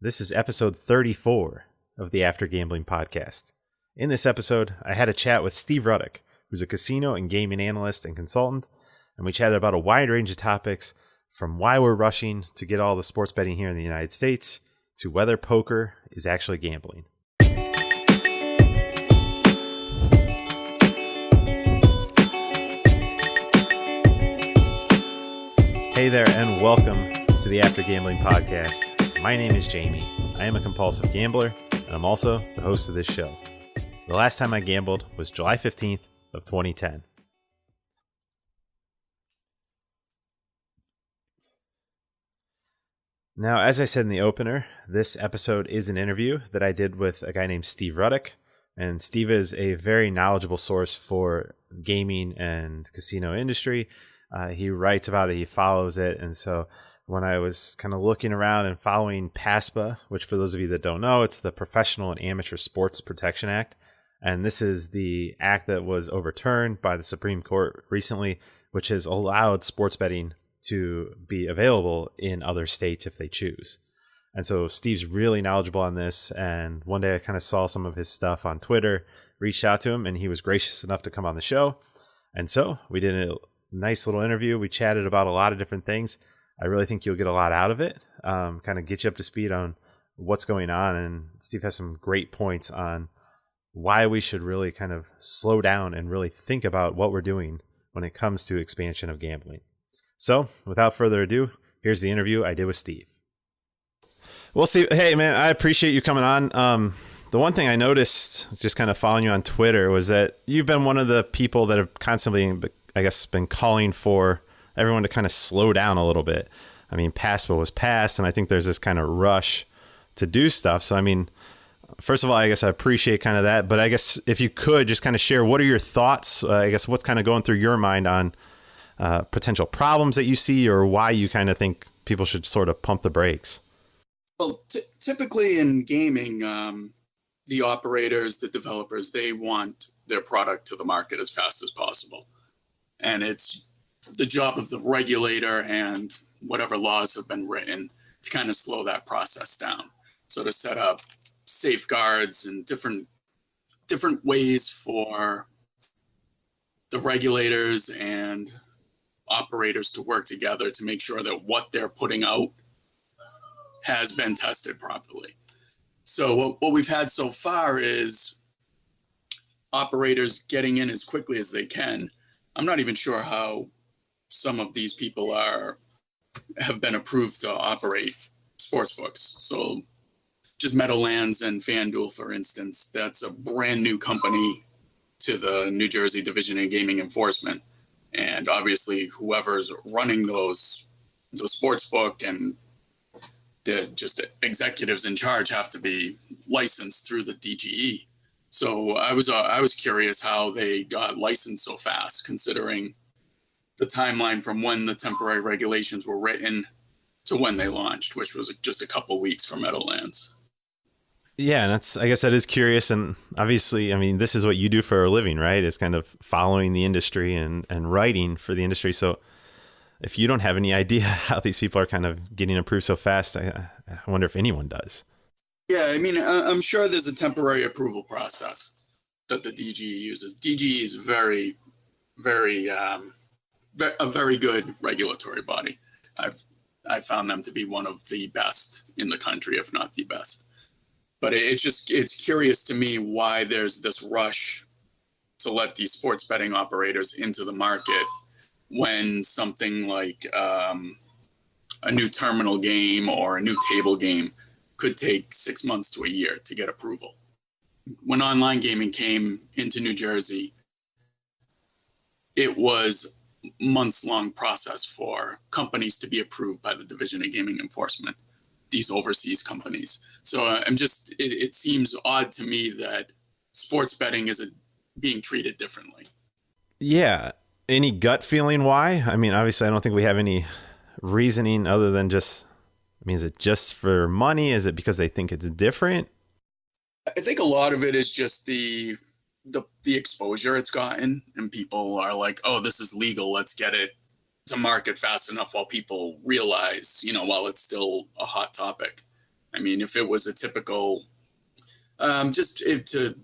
This is episode 34 of the After Gambling podcast. In this episode, I had a chat with Steve Ruddock, who's a casino and gaming analyst and consultant, and we chatted about a wide range of topics from why we're rushing to get all the sports betting here in the United States to whether poker is actually gambling. Hey there, and welcome to the After Gambling podcast. My name is Jamie. I am a compulsive gambler, and I'm also the host of this show. The last time I gambled was July 15th of 2010. Now, as I said in the opener, this episode is an interview that I did with a guy named Steve Ruddock, and Steve is a very knowledgeable source for gaming and casino industry. He writes about it, he follows it, and so when I was kind of looking around and following PASPA, which for those of you that don't know, it's the Professional and Amateur Sports Protection Act, and this is the act that was overturned by the Supreme Court recently, which has allowed sports betting to be available in other states if they choose. And so Steve's really knowledgeable on this, and one day I kind of saw some of his stuff on Twitter, reached out to him, and he was gracious enough to come on the show. And so we did a nice little interview. We chatted about a lot of different things. I really think you'll get a lot out of it, kind of get you up to speed on what's going on. And Steve has some great points on why we should really kind of slow down and really think about what we're doing when it comes to expansion of gambling. So without further ado, here's the interview I did with Steve. Well, Steve, hey, man, I appreciate you coming on. The one thing I noticed just kind of following you on Twitter was that you've been one of the people that have constantly, I guess, been calling for everyone to kind of slow down a little bit. I mean, PASPA was passed, and I think there's this kind of rush to do stuff. So, I mean, first of all, I guess I appreciate kind of that. But I guess if you could just kind of share, what are your thoughts? I guess what's kind of going through your mind on potential problems that you see, or why you kind of think people should sort of pump the brakes? Well, typically in gaming, the operators, the developers, they want their product to the market as fast as possible. And it's the job of the regulator and whatever laws have been written to kind of slow that process down. So to set up safeguards and different ways for the regulators and operators to work together to make sure that what they're putting out has been tested properly. So what we've had so far is operators getting in as quickly as they can. I'm not even sure how some of these people have been approved to operate sportsbooks. So just Meadowlands and FanDuel, for instance, that's a brand new company to the New Jersey Division of Gaming Enforcement. And obviously whoever's running the sportsbook and the just executives in charge have to be licensed through the DGE. So I was curious how they got licensed so fast, considering the timeline from when the temporary regulations were written to when they launched, which was just a couple weeks for Meadowlands. Yeah, and I guess that is curious. And obviously, I mean, this is what you do for a living, right? Is kind of following the industry and writing for the industry. So if you don't have any idea how these people are kind of getting approved so fast, I wonder if anyone does. Yeah, I mean, I'm sure there's a temporary approval process that the DGE uses. DGE is very, very, a very good regulatory body. I've found them to be one of the best in the country, if not the best. But it's curious to me why there's this rush to let these sports betting operators into the market when something like a new terminal game or a new table game could take 6 months to a year to get approval. When online gaming came into New Jersey, it was months-long process for companies to be approved by the Division of Gaming Enforcement, these overseas companies. So it seems odd to me that sports betting is being treated differently. Yeah. Any gut feeling why? I mean, obviously, I don't think we have any reasoning other than just, I mean, is it just for money? Is it because they think it's different? I think a lot of it is just the exposure it's gotten, and people are like, oh, this is legal, let's get it to market fast enough while people realize, while it's still a hot topic. I mean, if it was a typical, to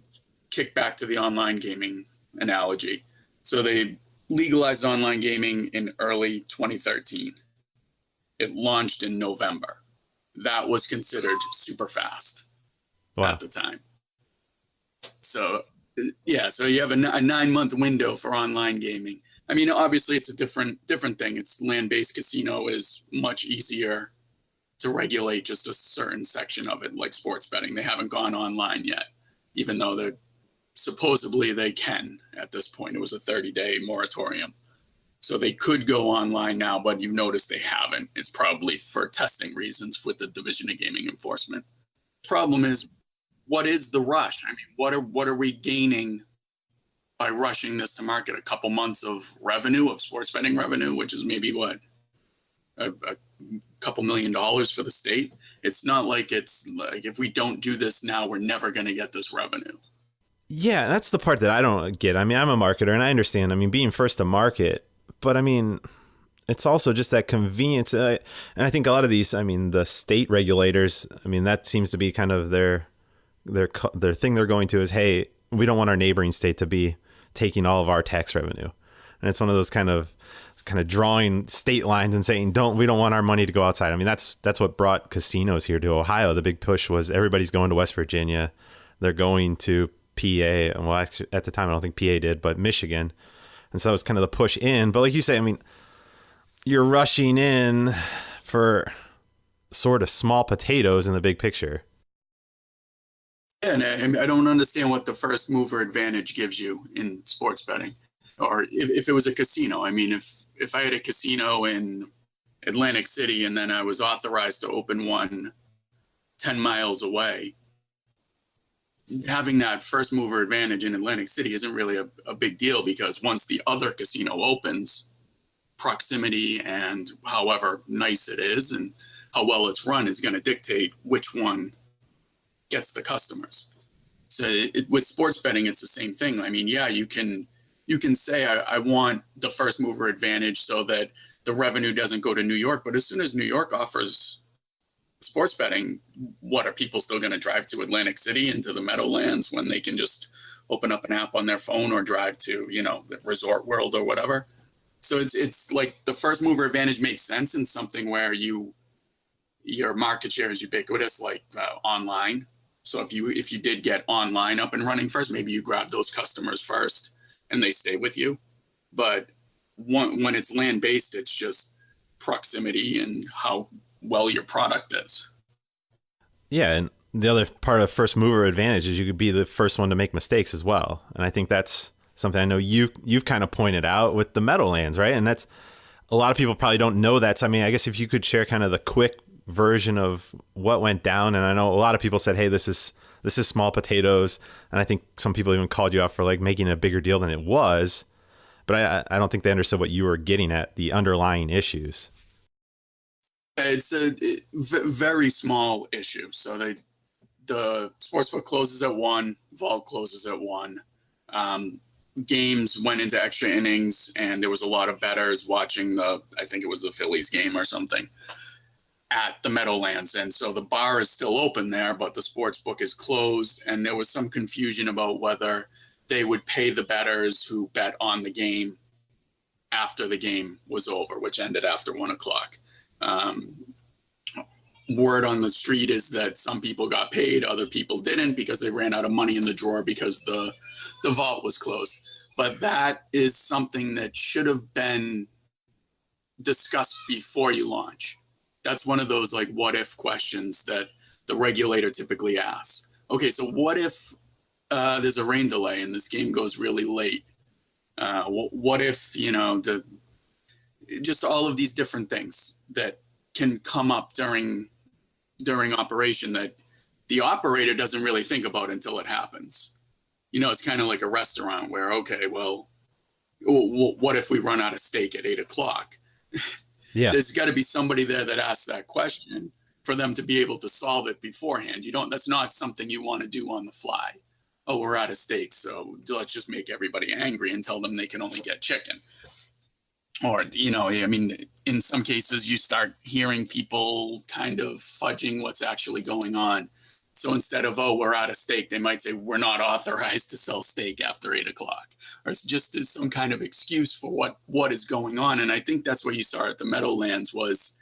kick back to the online gaming analogy. So they legalized online gaming in early 2013. It launched in November. That was considered super fast Wow. at the time. So, yeah, so you have a 9-month window for online gaming. I mean, obviously, it's a different thing. It's land-based casino is much easier to regulate just a certain section of it, like sports betting. They haven't gone online yet, even though they're supposedly they can at this point. It was a 30-day moratorium. So they could go online now, but you've noticed they haven't. It's probably for testing reasons with the Division of Gaming Enforcement. Problem is, what is the rush? I mean, what are we gaining by rushing this to market? A couple months of revenue, of sports betting revenue, which is maybe what, a couple $1 million for the state. It's not like it's like if we don't do this now, we're never going to get this revenue. Yeah, that's the part that I don't get. I mean, I'm a marketer and I understand, I mean, being first to market, but I mean, it's also just that convenience. And I think a lot of these, I mean, the state regulators, I mean, that seems to be kind of their thing they're going to is, hey, we don't want our neighboring state to be taking all of our tax revenue. And it's one of those kind of drawing state lines and saying, we don't want our money to go outside. I mean, that's what brought casinos here to Ohio. The big push was everybody's going to West Virginia. They're going to PA. Well, actually, at the time, I don't think PA did, but Michigan. And so that was kind of the push in. But like you say, I mean, you're rushing in for sort of small potatoes in the big picture. Yeah, and I don't understand what the first mover advantage gives you in sports betting. Or if it was a casino. I mean, if I had a casino in Atlantic City and then I was authorized to open one 10 miles away, having that first mover advantage in Atlantic City isn't really a big deal, because once the other casino opens, proximity and however nice it is and how well it's run is going to dictate which one gets the customers. So with sports betting, it's the same thing. I mean, yeah, you can say I want the first mover advantage so that the revenue doesn't go to New York. But as soon as New York offers sports betting, what are people still going to drive to Atlantic City and to the Meadowlands when they can just open up an app on their phone or drive to, Resort World or whatever? So it's like the first mover advantage makes sense in something where your market share is ubiquitous, like online. So if you did get online up and running first, maybe you grab those customers first and they stay with you. But when it's land-based, it's just proximity and how well your product is. Yeah, and the other part of first mover advantage is you could be the first one to make mistakes as well. And I think that's something I know you've kind of pointed out with the Meadowlands, right? And that's a lot of people probably don't know that. So I mean, I guess if you could share kind of the quick version of what went down. And I know a lot of people said, hey, this is small potatoes. And I think some people even called you out for like making it a bigger deal than it was. But I don't think they understood what you were getting at, the underlying issues. It's a very small issue. So the sportsbook closes at 1, vault closes at 1. Games went into extra innings, and there was a lot of bettors watching I think it was the Phillies game or something, at the Meadowlands. And so the bar is still open there, but the sportsbook is closed. And there was some confusion about whether they would pay the bettors who bet on the game after the game was over, which ended after 1:00. Word on the street is that some people got paid, other people didn't, because they ran out of money in the drawer because the vault was closed. But that is something that should have been discussed before you launch. That's one of those like what if questions that the regulator typically asks. Okay, so what if there's a rain delay and this game goes really late? What if, just all of these different things that can come up during operation that the operator doesn't really think about until it happens. It's kind of like a restaurant where, okay, well, what if we run out of steak at 8:00? Yeah. There's got to be somebody there that asks that question for them to be able to solve it beforehand. That's not something you want to do on the fly. Oh, we're out of steak, so let's just make everybody angry and tell them they can only get chicken. Or, I mean, in some cases, you start hearing people kind of fudging what's actually going on. So instead of, oh, we're out of steak, they might say, we're not authorized to sell steak after 8 o'clock. Or it's just some kind of excuse for what is going on. And I think that's what you saw at the Meadowlands was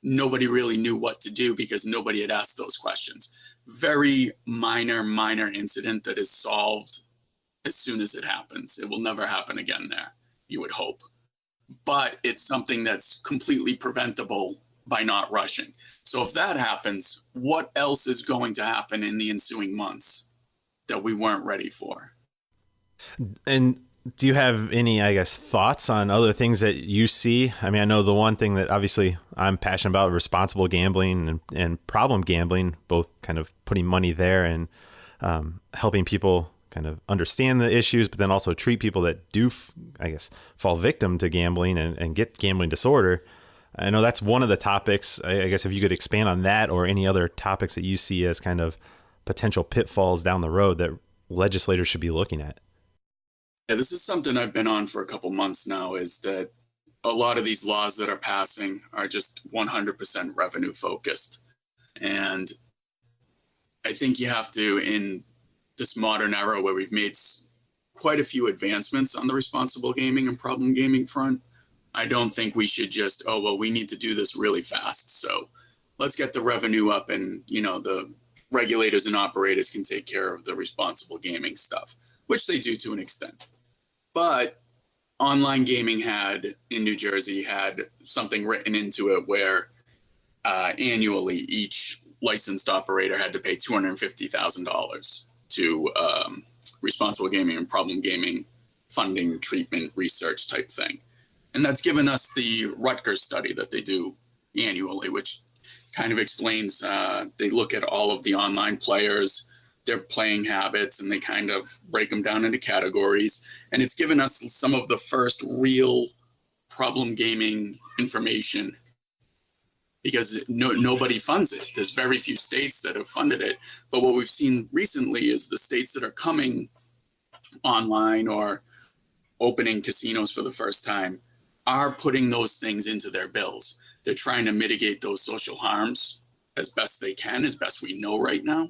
nobody really knew what to do because nobody had asked those questions. Very minor incident that is solved as soon as it happens. It will never happen again there, you would hope. But it's something that's completely preventable by not rushing. So if that happens, what else is going to happen in the ensuing months that we weren't ready for? And do you have any, I guess, thoughts on other things that you see? I mean, I know the one thing that obviously I'm passionate about, responsible gambling and problem gambling, both kind of putting money there and helping people kind of understand the issues, but then also treat people that do, I guess, fall victim to gambling and get gambling disorder. I know that's one of the topics. I guess if you could expand on that or any other topics that you see as kind of potential pitfalls down the road that legislators should be looking at. Yeah, this is something I've been on for a couple months now, is that a lot of these laws that are passing are just 100% revenue focused. And I think you have to, in this modern era where we've made quite a few advancements on the responsible gaming and problem gaming front, I don't think we should just, oh, well, we need to do this really fast. So let's get the revenue up and, the regulators and operators can take care of the responsible gaming stuff, which they do to an extent. But online gaming in New Jersey had something written into it where annually each licensed operator had to pay $250,000 to responsible gaming and problem gaming funding, treatment, research type thing. And that's given us the Rutgers study that they do annually, which kind of explains, they look at all of the online players, their playing habits, and they kind of break them down into categories. And it's given us some of the first real problem gaming information because nobody funds it. There's very few states that have funded it. But what we've seen recently is the states that are coming online or opening casinos for the first time are putting those things into their bills. They're trying to mitigate those social harms as best they can, as best we know right now.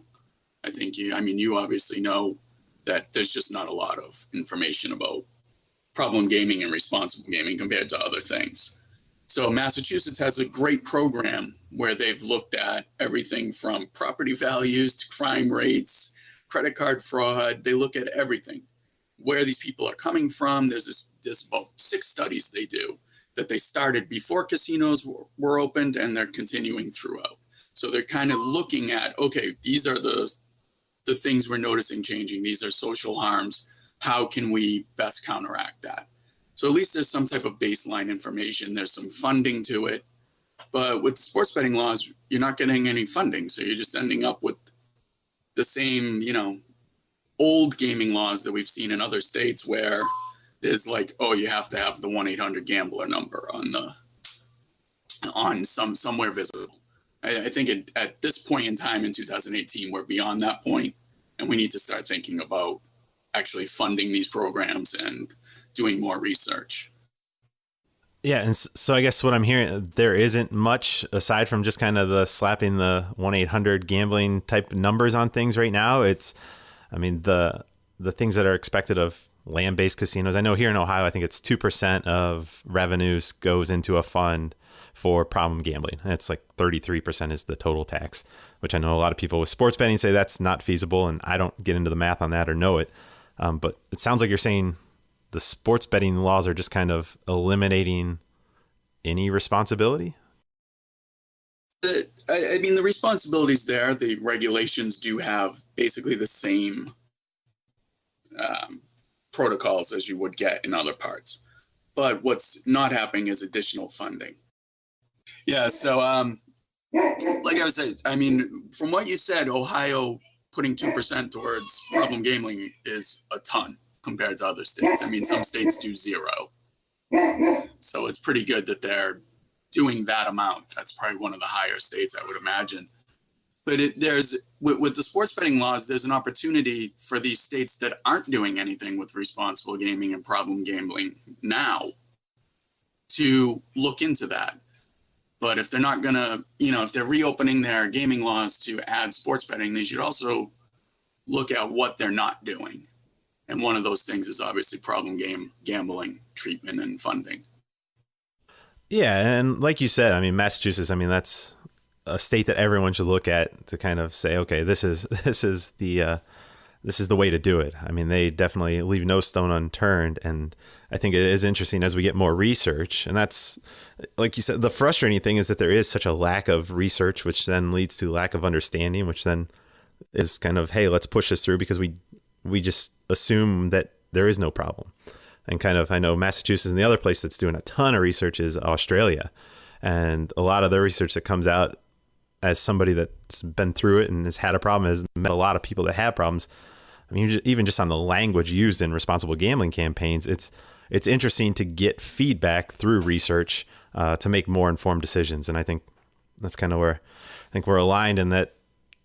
I think you obviously know that there's just not a lot of information about problem gaming and responsible gaming compared to other things. So Massachusetts has a great program where they've looked at everything from property values to crime rates, credit card fraud. They look at everything, where these people are coming from. There's about 6 studies they do that they started before casinos were opened, and they're continuing throughout. So they're kind of looking at, okay, these are the things we're noticing changing. These are social harms. How can we best counteract that? So at least there's some type of baseline information. There's some funding to it. But with sports betting laws, you're not getting any funding. So you're just ending up with the same, old gaming laws that we've seen in other states where there's like, oh, you have to have the 1-800-GAMBLER number on somewhere visible. I think at this point in time in 2018, we're beyond that point, and we need to start thinking about actually funding these programs and doing more research. Yeah, and so I guess what I'm hearing, there isn't much aside from just kind of the slapping the 1-800-gambling type numbers on things right now. It's, I mean, the things that are expected of land-based casinos. I know here in Ohio, I think it's 2% of revenues goes into a fund for problem gambling. It's like 33% is the total tax, which I know a lot of people with sports betting say that's not feasible, and I don't get into the math on that or know it. But it sounds like you're saying the sports betting laws are just kind of eliminating any responsibility. I mean, the responsibility's there. The regulations do have basically the same protocols as you would get in other parts. But what's not happening is additional funding. Yeah, so like I was saying, I mean, from what you said, Ohio putting 2% towards problem gambling is a ton compared to other states. I mean, some states do 0. So it's pretty good that they're doing that amount. That's probably one of the higher states, I would imagine. But there's with the sports betting laws, there's an opportunity for these states that aren't doing anything with responsible gaming and problem gambling now to look into that. But if they're not going to, if they're reopening their gaming laws to add sports betting, they should also look at what they're not doing. And one of those things is obviously problem gambling treatment and funding. Yeah, and like you said, I mean, Massachusetts, I mean, that's a state that everyone should look at to kind of say, okay, this is the way to do it. I mean, they definitely leave no stone unturned, and I think it is interesting as we get more research. And that's, like you said, the frustrating thing is that there is such a lack of research, which then leads to lack of understanding, which then is kind of, hey, let's push this through because we just assume that there is no problem. And kind of, I know Massachusetts, and the other place that's doing a ton of research is Australia. And a lot of the research that comes out, as somebody that's been through it and has had a problem, has met a lot of people that have problems. I mean, even just on the language used in responsible gambling campaigns, it's interesting to get feedback through research to make more informed decisions. And I think that's kind of where I think we're aligned in that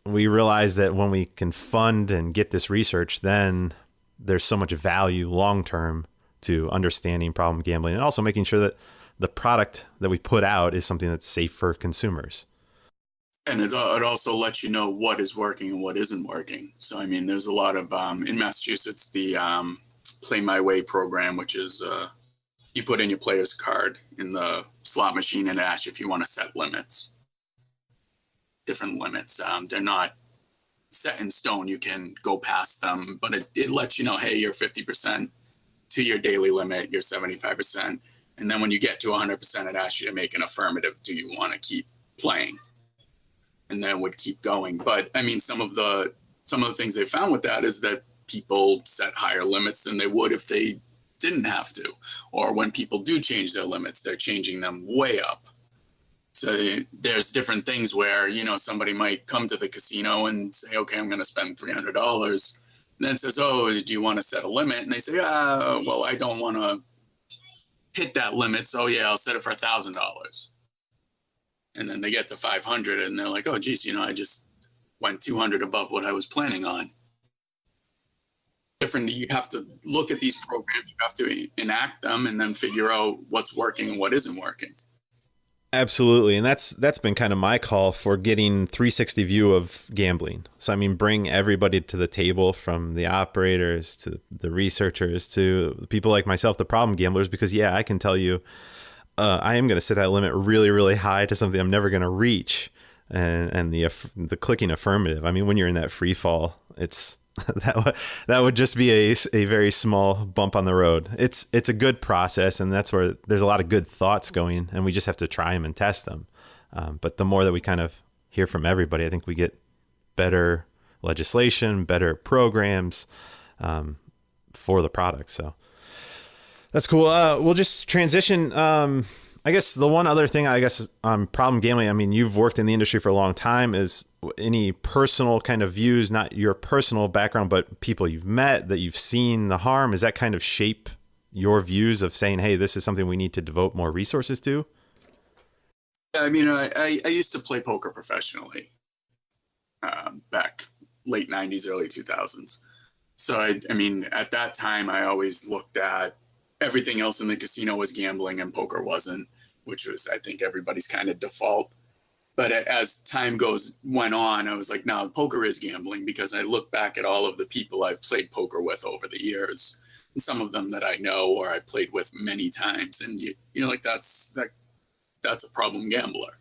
we realize that when we can fund and get this research, then there's so much value long-term to understanding problem gambling and also making sure that the product that we put out is something that's safe for consumers. And it also lets you know what is working and what isn't working. So, I mean, there's a lot of, in Massachusetts, the Play My Way program, which is you put in your player's card in the slot machine and ask if you want to set limits, different limits. They're not set in stone. You can go past them, but it lets you know, hey, you're 50% to your daily limit, you're 75%. And then when you get to 100%, it asks you to make an affirmative. Do you want to keep playing? And then would keep going. But I mean, some of the things they found with that is that people set higher limits than they would if they didn't have to. Or when people do change their limits, they're changing them way up. So there's different things where, somebody might come to the casino and say, okay, I'm going to spend $300. And then says, oh, do you want to set a limit? And they say, well, I don't want to hit that limit. So yeah, I'll set it for $1,000. And then they get to 500 and they're like, oh, geez, I just went 200 above what I was planning on. You have to look at these programs, you have to enact them and then figure out what's working and what isn't working. Absolutely. And that's been kind of my call for getting 360 view of gambling. So, I mean, bring everybody to the table, from the operators to the researchers to people like myself, the problem gamblers, because yeah, I can tell you, I am going to set that limit really, really high to something I'm never going to reach. And the clicking affirmative. I mean, when you're in that free fall, it's that would just be a very small bump on the road. It's a good process, and that's where there's a lot of good thoughts going, and we just have to try them and test them. But the more that we kind of hear from everybody, I think we get better legislation, better programs for the product. So that's cool. We'll just transition. I guess the one other thing, on problem gambling, I mean, you've worked in the industry for a long time. Is any personal kind of views, not your personal background, but people you've met that you've seen the harm, does that kind of shape your views of saying, hey, this is something we need to devote more resources to? I mean, I used to play poker professionally back late 90s, early 2000s. So, I mean, at that time, I always looked at everything else in the casino was gambling and poker wasn't, which was, I think, everybody's kind of default. But as time went on, I was like, no, poker is gambling, because I look back at all of the people I've played poker with over the years, and some of them that I know or I played with many times. And, like that's a problem gambler.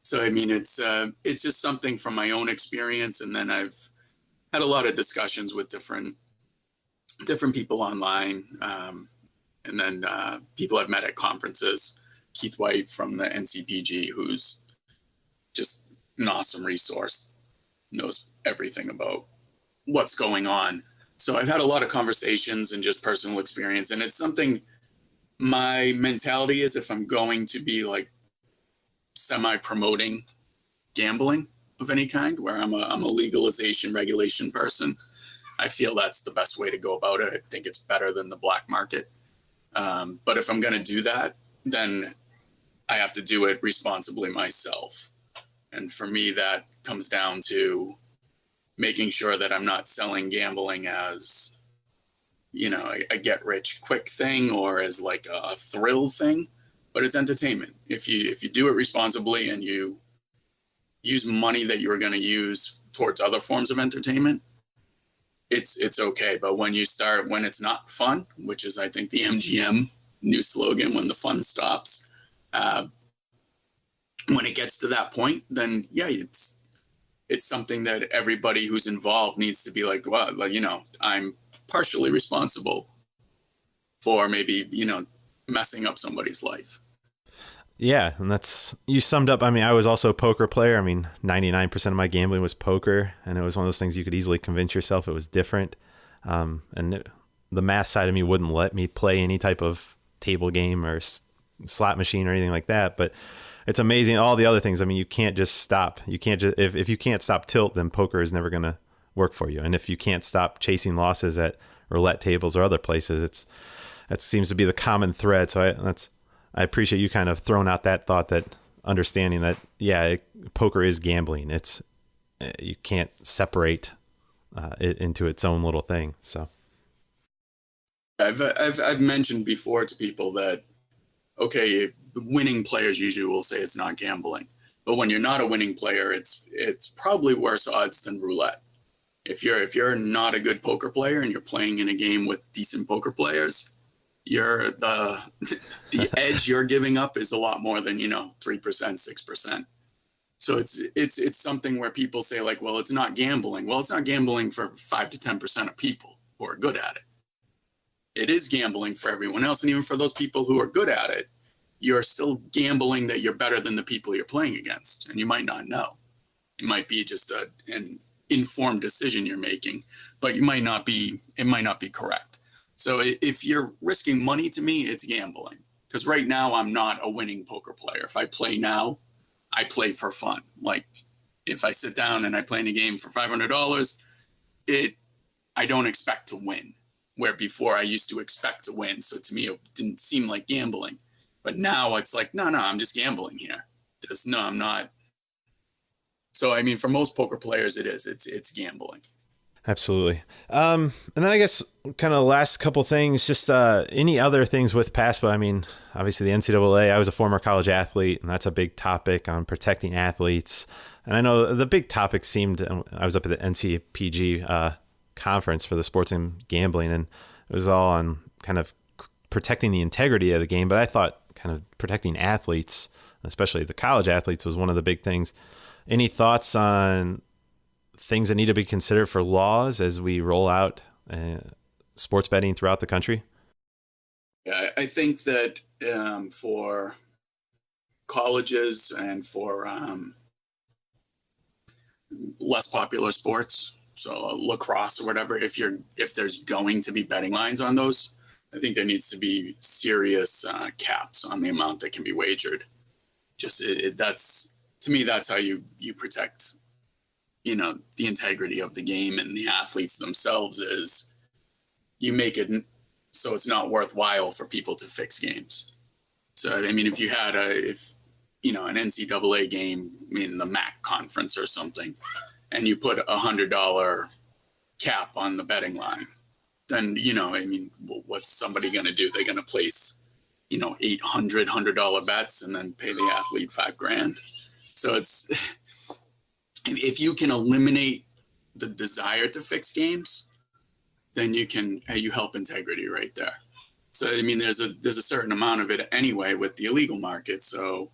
So, I mean, it's just something from my own experience. And then I've had a lot of discussions with different people online, and then people I've met at conferences. Keith White from the NCPG, who's just an awesome resource, knows everything about what's going on. So I've had a lot of conversations and just personal experience, and it's something, my mentality is, if I'm going to be like semi-promoting gambling of any kind, where I'm a legalization regulation person, I feel that's the best way to go about it. I think it's better than the black market. But if I'm going to do that, then I have to do it responsibly myself. And for me, that comes down to making sure that I'm not selling gambling as a get rich quick thing or as like a thrill thing, but it's entertainment. If you do it responsibly and you use money that you were going to use towards other forms of entertainment, it's okay. But when it's not fun, which is I think the MGM new slogan, when the fun stops, when it gets to that point, then yeah, it's something that everybody who's involved needs to be like, well, I'm partially responsible for maybe, messing up somebody's life. Yeah, and you summed up. I mean, I was also a poker player. I mean, 99% of my gambling was poker, and it was one of those things you could easily convince yourself it was different. The math side of me wouldn't let me play any type of table game or slot machine or anything like that. But it's amazing, all the other things. I mean, you can't just stop. You can't just if you can't stop tilt, then poker is never going to work for you. And if you can't stop chasing losses at roulette tables or other places, that seems to be the common thread. So I appreciate you kind of throwing out that thought, that understanding that, yeah, poker is gambling. You can't separate it into its own little thing. So I've mentioned before to people that, okay, winning players usually will say it's not gambling, but when you're not a winning player, it's probably worse odds than roulette. If you're not a good poker player and you're playing in a game with decent poker players, the edge you're giving up is a lot more than 3%, 6%. So it's something where people say like, well, it's not gambling. Well, it's not gambling for 5 to 10% of people who are good at it. It is gambling for everyone else, and even for those people who are good at it, you're still gambling that you're better than the people you're playing against, and you might not know. It might be just an informed decision you're making, but it might not be correct. So if you're risking money, to me, it's gambling. Because right now, I'm not a winning poker player. If I play now, I play for fun. Like, if I sit down and I play in a game for $500, I don't expect to win. Where before I used to expect to win. So to me, it didn't seem like gambling. But now it's like, no, I'm just gambling here. I'm not. So, I mean, for most poker players, it's gambling. Absolutely. And then I guess kind of last couple things, just any other things with PASPA. I mean, obviously the NCAA, I was a former college athlete, and that's a big topic on protecting athletes. And I know the big topic I was up at the NCPG conference for the sports and gambling, and it was all on kind of protecting the integrity of the game. But I thought kind of protecting athletes, especially the college athletes, was one of the big things. Any thoughts on things that need to be considered for laws as we roll out sports betting throughout the country? Yeah, I think that for colleges and for less popular sports, so lacrosse or whatever, if there's going to be betting lines on those, I think there needs to be serious caps on the amount that can be wagered. Just that's, to me, that's how you protect the integrity of the game and the athletes themselves, is you make it so it's not worthwhile for people to fix games. So, I mean, if you had an NCAA game in the MAC conference or something, and you put $100 cap on the betting line, then, what's somebody going to do? They're going to place, $100 bets and then pay the athlete $5,000. So it's, if you can eliminate the desire to fix games, then you help integrity right there. So, I mean, there's a certain amount of it anyway with the illegal market. So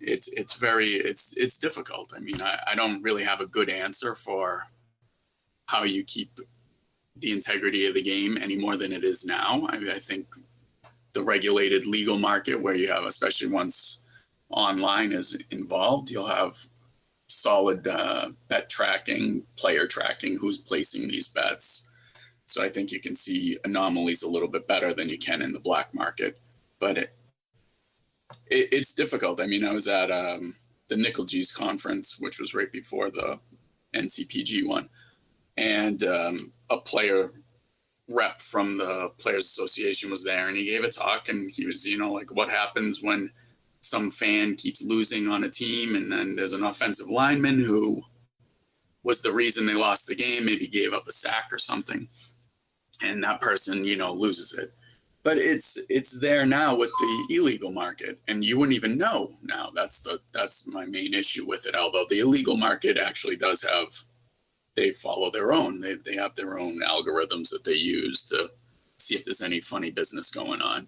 it's difficult. I mean, I don't really have a good answer for how you keep the integrity of the game any more than it is now. I think the regulated legal market, where you have, especially once online is involved, you'll have solid bet tracking, player tracking, who's placing these bets. So I think you can see anomalies a little bit better than you can in the black market. But it's difficult. I mean, I was at the Nickel G's conference, which was right before the NCPG one, and a player rep from the Players Association was there, and he gave a talk, and he was, like, what happens when some fan keeps losing on a team, and then there's an offensive lineman who was the reason they lost the game, maybe gave up a sack or something. and that person, loses it. But it's there now with the illegal market, and you wouldn't even know now. That's my main issue with it. Although the illegal market actually does have, they follow their own. They have their own algorithms that they use to see if there's any funny business going on.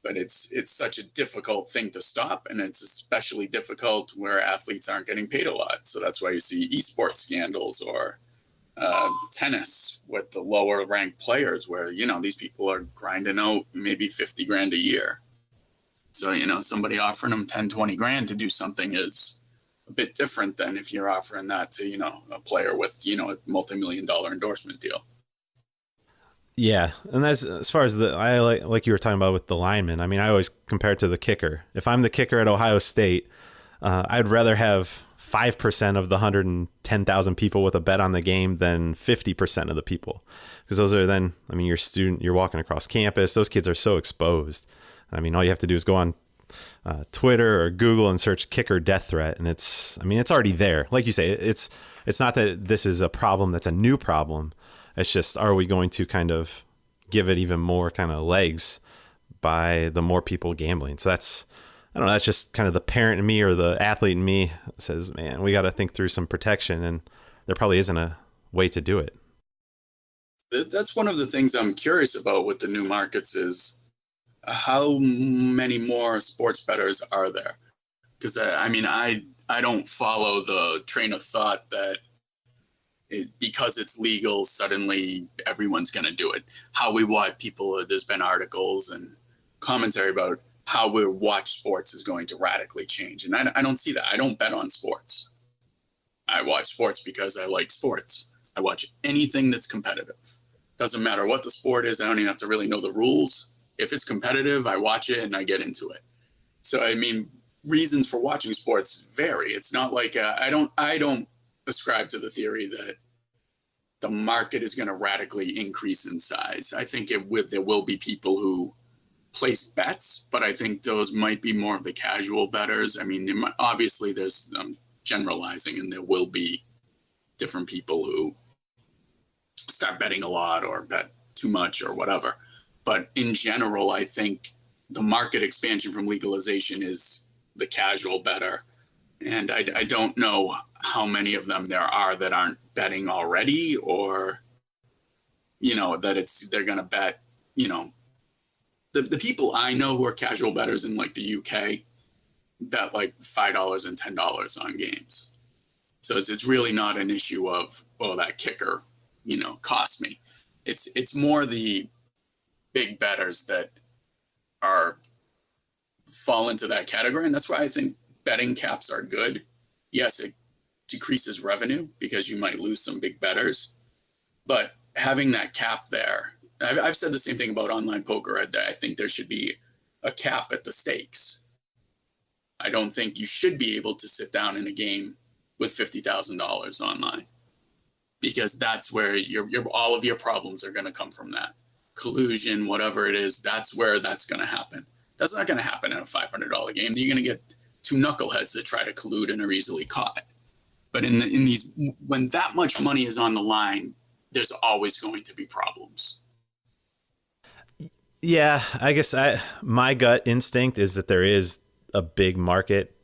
But it's such a difficult thing to stop, and it's especially difficult where athletes aren't getting paid a lot. So that's why you see esports scandals or tennis with the lower ranked players where, these people are grinding out maybe 50 grand a year. So, somebody offering them 10, 20 grand to do something is a bit different than if you're offering that to, a player with, a multi-million-dollar endorsement deal. Yeah, and that's as far as I like you were talking about with the lineman. I mean, I always compare it to the kicker. If I'm the kicker at Ohio State, I'd rather have 5% of the 110,000 people with a bet on the game than 50% of the people, because those are then, I mean, you're walking across campus. Those kids are so exposed. I mean, all you have to do is go on Twitter or Google and search kicker death threat, and it's already there. Like you say, it's not that this is a problem that's a new problem. It's just, are we going to kind of give it even more kind of legs by the more people gambling? So that's, I don't know, that's just kind of the parent in me or the athlete in me says, man, we got to think through some protection, and there probably isn't a way to do it. That's one of the things I'm curious about with the new markets is how many more sports bettors are there? Because I don't follow the train of thought that because it's legal, suddenly everyone's going to do it. How we watch people, there's been articles and commentary about how we watch sports is going to radically change. And I don't see that. I don't bet on sports. I watch sports because I like sports. I watch anything that's competitive. Doesn't matter what the sport is. I don't even have to really know the rules. If it's competitive, I watch it and I get into it. So, I mean, reasons for watching sports vary. It's not like I don't ascribe to the theory that the market is going to radically increase in size. I think there will be people who place bets, but I think those might be more of the casual bettors. I mean, obviously there's generalizing, and there will be different people who start betting a lot or bet too much or whatever. But in general, I think the market expansion from legalization is the casual bettor. And I don't know how many of them there are that aren't betting already, or, that they're going to bet, the people I know who are casual bettors in like the UK bet like $5 and $10 on games. So it's really not an issue of, oh, that kicker, cost me. It's more the big bettors that fall into that category. And that's why I think betting caps are good. Yes, it decreases revenue because you might lose some big bettors, but having that cap there, I've said the same thing about online poker. I think there should be a cap at the stakes. I don't think you should be able to sit down in a game with $50,000 online, because that's where all of your problems are going to come from. That collusion, whatever it is, that's where that's going to happen. That's not going to happen in a $500 game. You're going to get two knuckleheads that try to collude and are easily caught. But in these, when that much money is on the line, there's always going to be problems. Yeah, I guess my gut instinct is that there is a big market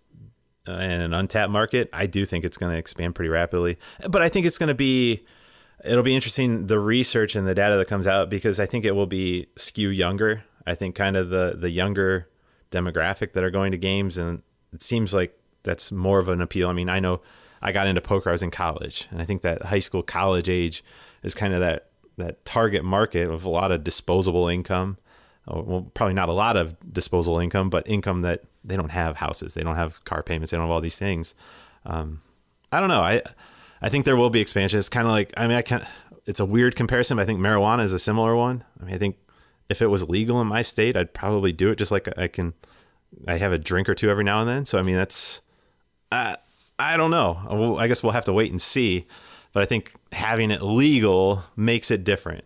and an untapped market. I do think it's going to expand pretty rapidly, but I think it'll be interesting, the research and the data that comes out, because I think it will be skew younger. I think kind of the younger demographic that are going to games, and it seems like that's more of an appeal. I mean, I know I got into poker, I was in college, and I think that high school, college age is kind of that target market with a lot of disposable income. Well, probably not a lot of disposable income, but income that they don't have houses, they don't have car payments, they don't have all these things. I don't know. I think there will be expansion. It's kind of like, it's a weird comparison, but I think marijuana is a similar one. I mean, I think if it was legal in my state, I'd probably do it, just like I have a drink or two every now and then. So, I mean, that's, I don't know. I guess we'll have to wait and see, but I think having it legal makes it different.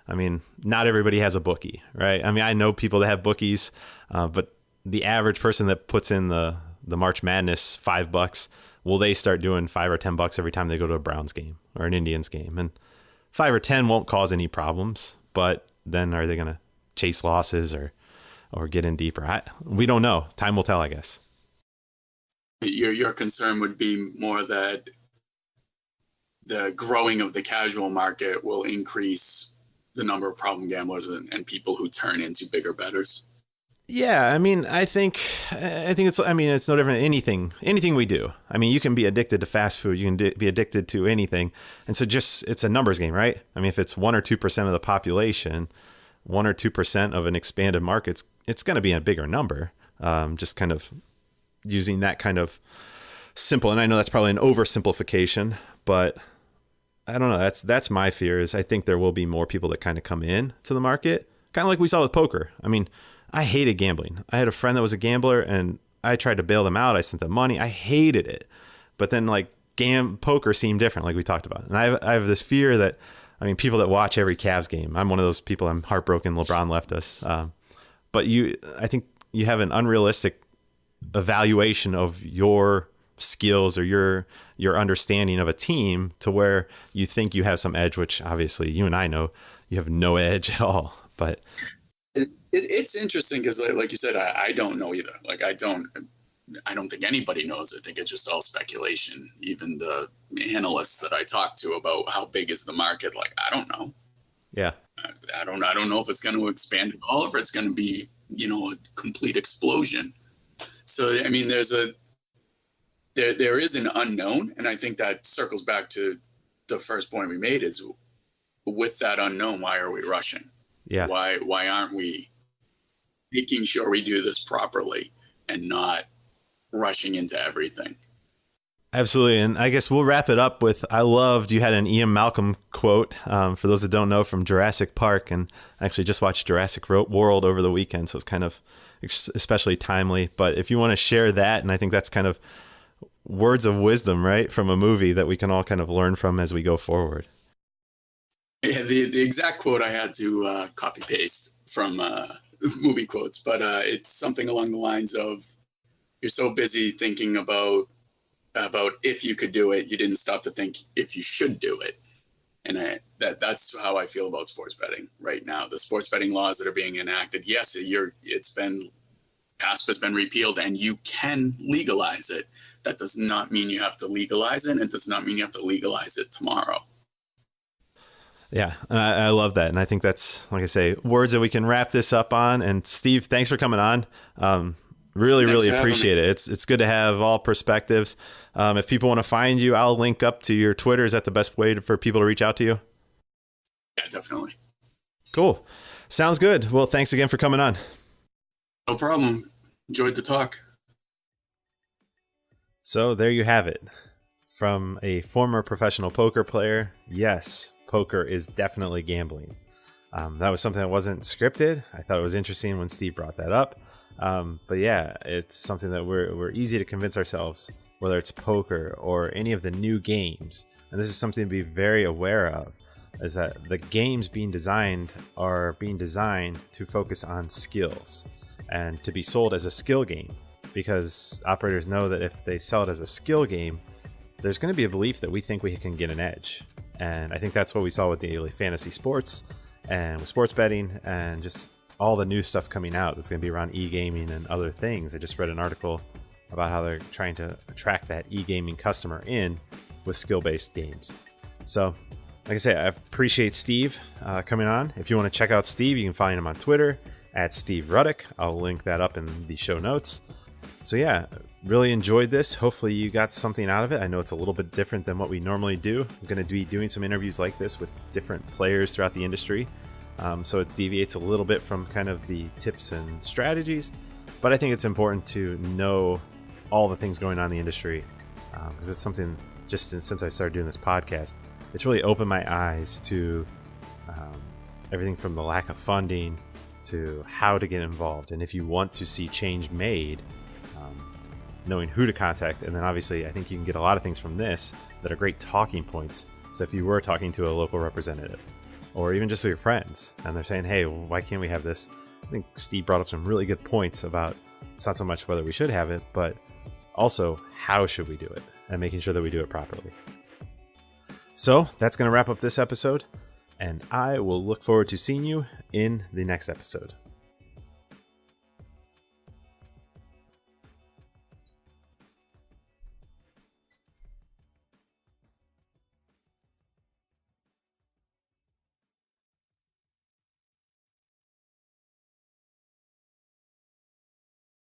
I mean, not everybody has a bookie, right? I mean, I know people that have bookies, but the average person that puts in the March Madness $5, will they start doing $5 or $10 every time they go to a Browns game or an Indians game? And 5 or 10 won't cause any problems, but then are they going to chase losses or get in deeper? We don't know. Time will tell, I guess. Your concern would be more that the growing of the casual market will increase the number of problem gamblers and people who turn into bigger bettors. Yeah, I mean, I think it's no different than anything we do. I mean, you can be addicted to fast food, you can be addicted to anything. And so it's a numbers game, right? I mean, if it's 1 or 2% of the population, 1 or 2% of an expanded market, it's going to be a bigger number. Just kind of using that kind of simple, and I know that's probably an oversimplification, but I don't know. That's my fear. Is I think there will be more people that kind of come in to the market, kind of like we saw with poker. I mean, I hated gambling. I had a friend that was a gambler, and I tried to bail them out. I sent them money. I hated it, but then like poker seemed different, like we talked about. And I have this fear that, I mean, people that watch every Cavs game. I'm one of those people. I'm heartbroken LeBron left us. But I think you have an unrealistic evaluation of your skills or your understanding of a team to where you think you have some edge, which obviously you and I know you have no edge at all. But it's interesting because like you said, I don't know either. Like I don't think anybody knows. I think it's just all speculation. Even the analysts that I talk to about how big is the market, like I don't know. Yeah. I don't know if it's going to expand at all, or if it's going to be, a complete explosion. So, I mean, there is an unknown. And I think that circles back to the first point we made is with that unknown, why are we rushing? Yeah. Why aren't we making sure we do this properly and not rushing into everything? Absolutely. And I guess we'll wrap it up with, you had an Ian Malcolm quote, for those that don't know, from Jurassic Park. And I actually just watched Jurassic World over the weekend, so it's kind of especially timely. But if you want to share that, and I think that's kind of words of wisdom, right, from a movie that we can all kind of learn from as we go forward. Yeah, the exact quote I had to copy paste from movie quotes, but it's something along the lines of, you're so busy thinking about if you could do it, you didn't stop to think if you should do it. And that's how I feel about sports betting right now. The sports betting laws that are being enacted, yes, PASPA has been repealed and you can legalize it. That does not mean you have to legalize it. And it does not mean you have to legalize it tomorrow. Yeah, and I love that. And I think that's, like I say, words that we can wrap this up on. And Steve, thanks for coming on. Really appreciate it. It's good to have all perspectives. If people want to find you, I'll link up to your Twitter. Is that the best way for people to reach out to you? Yeah, definitely. Cool. Sounds good. Well, thanks again for coming on. No problem. Enjoyed the talk. So there you have it. From a former professional poker player, yes, poker is definitely gambling. That was something that wasn't scripted. I thought it was interesting when Steve brought that up. But yeah, it's something that we're easy to convince ourselves, whether it's poker or any of the new games. And this is something to be very aware of, is that the games are being designed to focus on skills and to be sold as a skill game, because operators know that if they sell it as a skill game, there's going to be a belief that we think we can get an edge. And I think that's what we saw with daily fantasy sports and with sports betting and just all the new stuff coming out that's going to be around e-gaming and other things. I just read an article about how they're trying to attract that e-gaming customer in with skill-based games. So, like I say, I appreciate Steve coming on. If you want to check out Steve, you can find him on Twitter at Steve Ruddock. I'll link that up in the show notes. So yeah, really enjoyed this. Hopefully you got something out of it. I know it's a little bit different than what we normally do. I'm going to be doing some interviews like this with different players throughout the industry. So it deviates a little bit from kind of the tips and strategies, but I think it's important to know all the things going on in the industry, because it's something since I started doing this podcast, it's really opened my eyes to everything from the lack of funding to how to get involved. And if you want to see change made, knowing who to contact. And then obviously I think you can get a lot of things from this that are great talking points. So if you were talking to a local representative or even just with your friends and they're saying, hey, why can't we have this? I think Steve brought up some really good points about it's not so much whether we should have it, but also how should we do it and making sure that we do it properly. So that's going to wrap up this episode. And I will look forward to seeing you in the next episode.